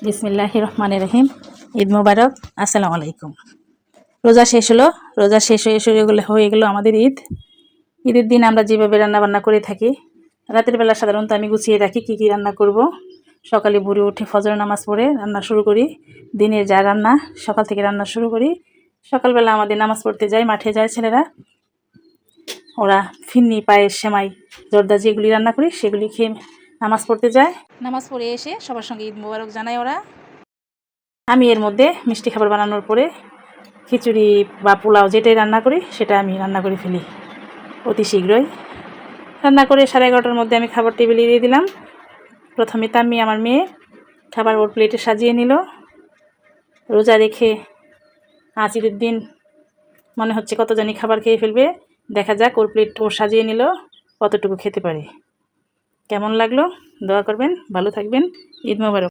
বিসমিল্লাহির রহমানির রহিম। ঈদ মোবারক। আসসালামু আলাইকুম। রোজা শেষ হলো। রোজা শেষ হয়ে গেল আমাদের ঈদ। ঈদের দিন আমরা যেভাবে রান্নাবান্না করে থাকি, রাতের বেলা সাধারণত আমি গুছিয়ে রাখি কী কী রান্না করব। সকালে ভোরে উঠে ফজর নামাজ পড়ে রান্না শুরু করি। দিনের যা রান্না সকাল থেকে রান্না শুরু করি। সকালবেলা আমাদের নামাজ পড়তে যায়, মাঠে যায় ছেলেরা। ওরা ফিন্নি, পায়েস, সেমাই, জর্দা যেগুলি রান্না করি সেগুলি খেয়ে নামাজ পড়তে যায়। নামাজ পড়ে এসে সবার সঙ্গে ঈদ মোবারক জানায় ওরা। আমি এর মধ্যে মিষ্টি খাবার বানানোর পরে খিচুড়ি বা পোলাও যেটাই রান্না করি সেটা আমি রান্না করে ফেলি অতি শীঘ্রই। রান্না করে 11:30টার মধ্যে আমি খাবার টেবিলে দিয়ে দিলাম। প্রথমে তাম্মি আমার মেয়ে খাবার ওর প্লেটে সাজিয়ে নিল। রোজা রেখে আজ ঈদের দিন মনে হচ্ছে কত জানি খাবার খেয়ে ফেলবে। দেখা যাক, ওর প্লেট ও সাজিয়ে নিল, কতটুকু খেতে পারে। কেমন লাগলো দোয়া করবেন, ভালো থাকবেন। ঈদ মোবারক।